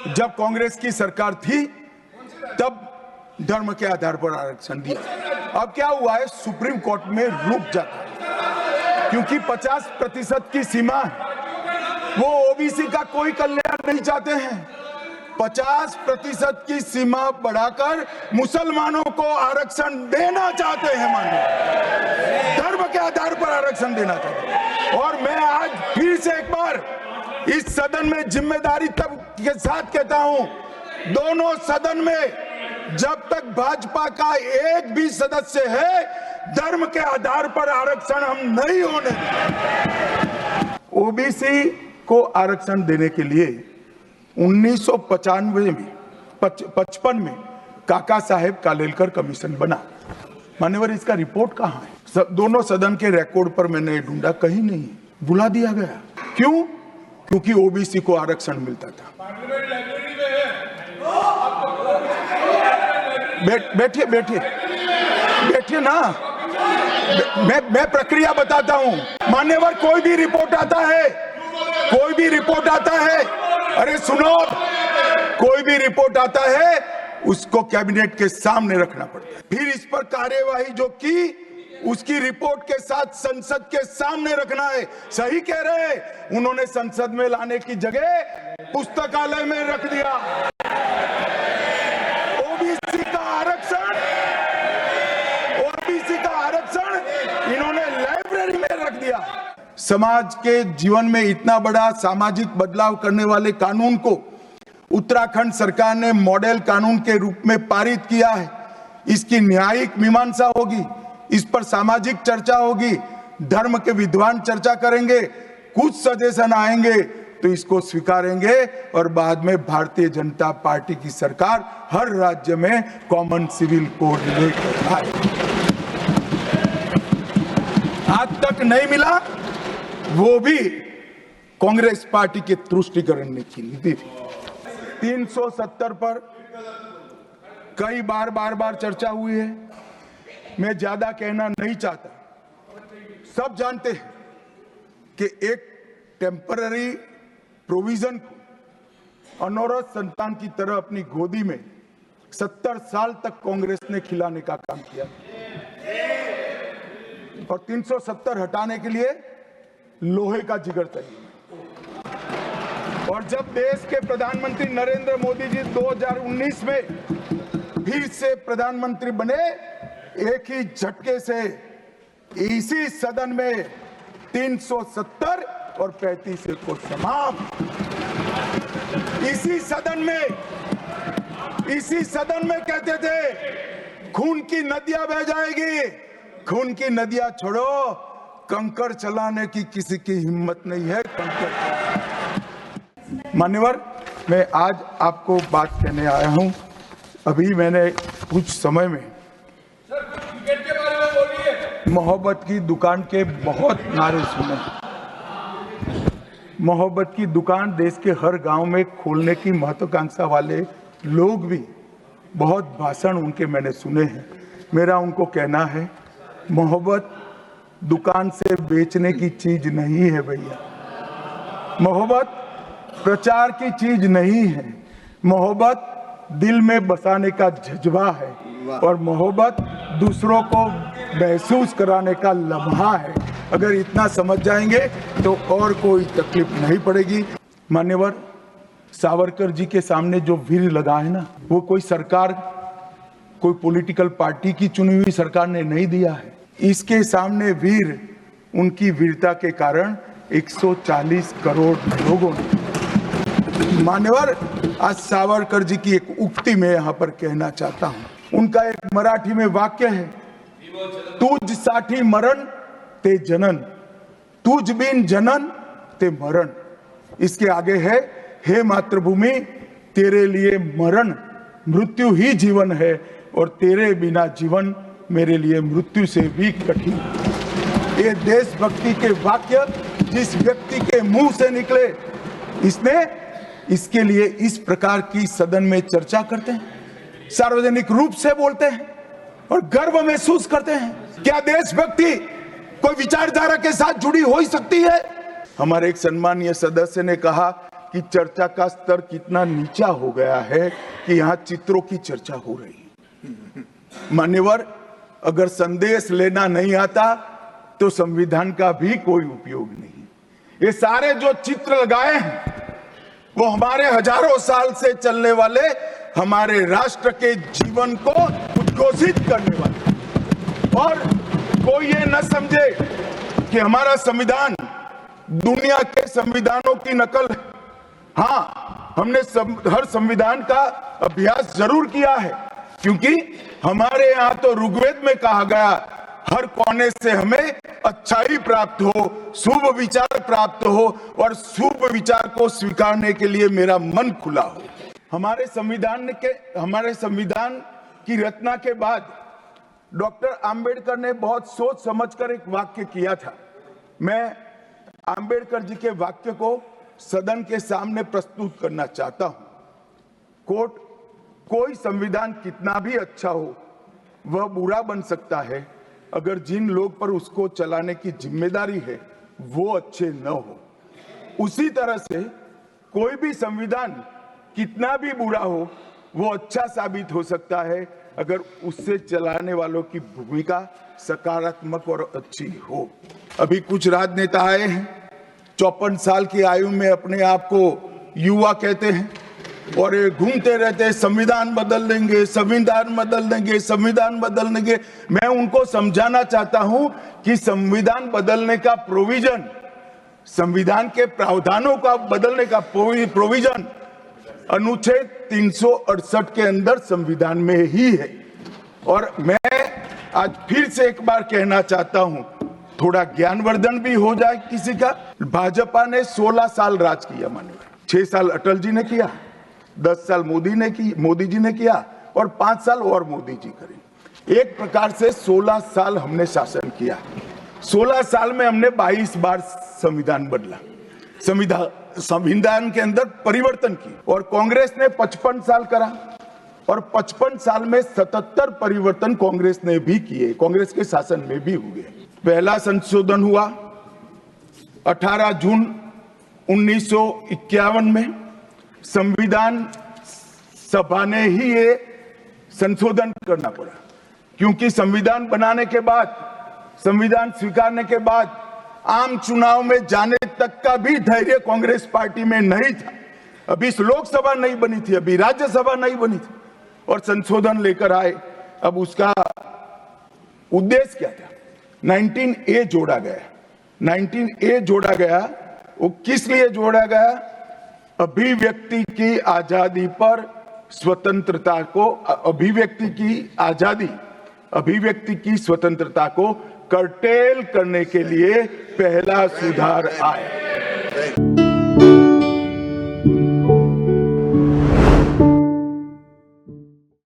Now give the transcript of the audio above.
जब कांग्रेस की सरकार थी तब धर्म के आधार पर आरक्षण दिया। अब क्या हुआ है, सुप्रीम कोर्ट में रुक जाता है क्योंकि 50% की सीमा है। वो ओबीसी का कोई कल्याण नहीं चाहते हैं। 50% की सीमा बढ़ाकर मुसलमानों को आरक्षण देना चाहते हैं, माननीय, धर्म के आधार पर आरक्षण देना चाहते हैं। और मैं आज फिर से एक बार इस सदन में जिम्मेदारी तब के साथ कहता हूं, दोनों सदन में जब तक भाजपा का एक भी सदस्य है, धर्म के आधार पर आरक्षण हम नहीं होने देंगे। ओबीसी को आरक्षण देने के लिए 1955 में काका साहेब कालेलकर कमीशन बना। मान्यवर, इसका रिपोर्ट कहां है? दोनों सदन के रिकॉर्ड पर मैंने ढूंढा, कहीं नहीं, बुला दिया गया। क्यों? क्योंकि ओबीसी को आरक्षण मिलता था। बैठिए बैठिए बैठिए ना, मैं प्रक्रिया बताता हूं। मान्यवर, कोई भी रिपोर्ट आता है, अरे सुनो, कोई भी रिपोर्ट आता है उसको कैबिनेट के सामने रखना पड़ता है। फिर इस पर कार्यवाही जो की, उसकी रिपोर्ट के साथ संसद के सामने रखना है। सही कह रहे हैं, उन्होंने संसद में लाने की जगह पुस्तकालय में रख दिया। ओबीसी का आरक्षण इन्होंने लाइब्रेरी में रख दिया। समाज के जीवन में इतना बड़ा सामाजिक बदलाव करने वाले कानून को उत्तराखंड सरकार ने मॉडल कानून के रूप में पारित किया है। इसकी न्यायिक मीमांसा होगी, इस पर सामाजिक चर्चा होगी, धर्म के विद्वान चर्चा करेंगे, कुछ सजेशन आएंगे तो इसको स्वीकारेंगे और बाद में भारतीय जनता पार्टी की सरकार हर राज्य में कॉमन सिविल कोड लेकर आए। आज तक नहीं मिला, वो भी कांग्रेस पार्टी के तुष्टीकरण की नीति थी। 370 पर कई बार चर्चा हुई है, मैं ज्यादा कहना नहीं चाहता। सब जानते हैं कि एक टेम्पररी प्रोविजन को अनौरत संतान की तरह अपनी गोदी में 70 साल तक कांग्रेस ने खिलाने का काम किया और 370 हटाने के लिए लोहे का जिगर चाहिए। और जब देश के प्रधानमंत्री नरेंद्र मोदी जी 2019 में फिर से प्रधानमंत्री बने, एक ही झटके से इसी सदन में 370 और 35 को समाप्त। इसी सदन में कहते थे खून की नदियां बह जाएगी, खून की नदियां छोड़ो, कंकड़ चलाने की किसी की हिम्मत नहीं है। मान्यवर, मैं आज आपको बात कहने आया हूं। अभी मैंने कुछ समय में मोहब्बत की दुकान के बहुत नारे सुने। मोहब्बत की दुकान देश के हर गांव में खोलने की महत्वाकांक्षा वाले लोग भी बहुत भाषण उनके मैंने सुने हैं। मेरा उनको कहना है, मोहब्बत दुकान से बेचने की चीज नहीं है भैया। मोहब्बत प्रचार की चीज नहीं है। मोहब्बत दिल में बसाने का जज्बा है और मोहब्बत दूसरों को महसूस कराने का लम्हा है। अगर इतना समझ जाएंगे तो और कोई तकलीफ नहीं पड़ेगी। मान्यवर, सावरकर जी के सामने जो वीर लगा है ना, वो कोई सरकार, कोई पॉलिटिकल पार्टी की चुनी हुई सरकार ने नहीं दिया है। इसके सामने वीर, उनकी वीरता के कारण 140 करोड़ लोगों ने। मान्यवर, आज सावरकर जी की एक उक्ति में यहाँ पर कहना चाहता हूँ। उनका एक मराठी में वाक्य है, तुझ साठी मरण ते जनन, तुझ बिन जनन ते मरण। इसके आगे है, हे मातृभूमि, तेरे लिए मरण मृत्यु ही जीवन है और तेरे बिना जीवन मेरे लिए मृत्यु से भी कठिन। ये देशभक्ति के वाक्य जिस व्यक्ति के मुंह से निकले, इसके लिए इस प्रकार की सदन में चर्चा करते हैं, सार्वजनिक रूप से बोलते हैं और गर्व महसूस करते हैं। क्या देशभक्ति कोई विचारधारा के साथ जुड़ी हो ही सकती है? हमारे एक सम्मानीय सदस्य ने कहा कि चर्चा का स्तर कितना नीचा हो गया है कि यहाँ चित्रों की चर्चा हो रही है। मान्यवर, अगर संदेश लेना नहीं आता तो संविधान का भी कोई उपयोग नहीं। ये सारे जो चित्र लगाए हैं वो हमारे हजारों साल से चलने वाले हमारे राष्ट्र के जीवन को उद्घोषित करने वाले, और कोई ये न समझे कि हमारा संविधान दुनिया के संविधानों की नकल है। हाँ, हमने हर संविधान का अभ्यास जरूर किया है, क्योंकि हमारे यहाँ तो ऋग्वेद में कहा गया, हर कोने से हमें अच्छाई प्राप्त हो, शुभ विचार प्राप्त हो और शुभ विचार को स्वीकारने के लिए मेरा मन खुला हो। हमारे संविधान की रचना के बाद डॉक्टर आंबेडकर ने बहुत सोच समझकर एक वाक्य किया था। मैं आंबेडकर जी के वाक्य को सदन के सामने प्रस्तुत करना चाहता हूं। कोट, कोई संविधान कितना भी अच्छा हो वह बुरा बन सकता है अगर जिन लोग पर उसको चलाने की जिम्मेदारी है वो अच्छे न हो। उसी तरह से कोई भी संविधान कितना भी बुरा हो वो अच्छा साबित हो सकता है अगर उससे चलाने वालों की भूमिका सकारात्मक और अच्छी हो। अभी कुछ राजनेता आए हैं, 54 साल की आयु में अपने आप को युवा कहते हैं और ये घूमते रहते हैं, संविधान बदल देंगे, संविधान बदल देंगे, संविधान बदल देंगे। मैं उनको समझाना चाहता हूं कि संविधान बदलने का प्रोविजन, संविधान के प्रावधानों का बदलने का प्रोविजन अनुच्छेद 368 के अंदर संविधान में ही है। और मैं आज फिर से एक बार कहना चाहता हूं, थोड़ा ज्ञानवर्धन भी हो जाए किसी का। भाजपा ने 16 साल राज किया, माननीय 6 साल अटल जी ने किया, 10 साल मोदी जी ने किया और 5 साल और मोदी जी करें। एक प्रकार से 16 साल हमने शासन किया। 16 साल में हमने 22 बार संविधान बदला, संविधान के अंदर परिवर्तन की। और कांग्रेस ने 55 साल करा और 55 साल में 77 परिवर्तन कांग्रेस ने भी किए, कांग्रेस के शासन में भी हुए। पहला संशोधन हुआ 18 जून 1951 में। संविधान सभा ने ही ये संशोधन करना पड़ा, क्योंकि संविधान बनाने के बाद, संविधान स्वीकारने के बाद आम चुनाव में जाने तक का भी धैर्य कांग्रेस पार्टी में नहीं था। अभी लोकसभा नहीं बनी थी, अभी राज्यसभा नहीं बनी थी और संशोधन लेकर आए। अब उसका उद्देश्य क्या था? 19A जोड़ा गया। 19A जोड़ा गया, वो किस लिए जोड़ा गया? अभिव्यक्ति की आजादी पर स्वतंत्रता को, अभिव्यक्ति की आजादी, अभिव्यक्ति की स्वतंत्रता को कर्टेल करने के लिए पहला सुधार आया।